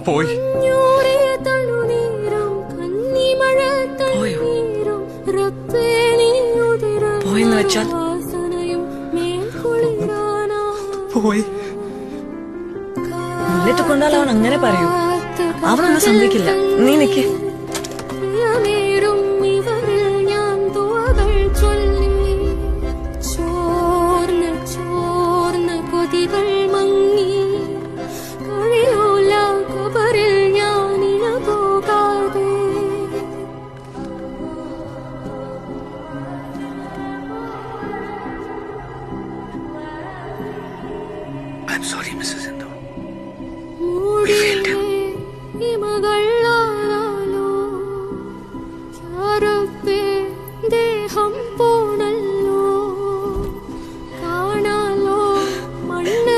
പോയി പോയെന്ന് വെച്ചാൽ പോയി മുന്നിട്ട് കൊണ്ടാൽ അവൻ അങ്ങനെ പറയൂ. അവനൊന്നും സംഭവിക്കില്ല. നീ നിക്ക്. I'm sorry, Mrs. Sindhu. We failed him.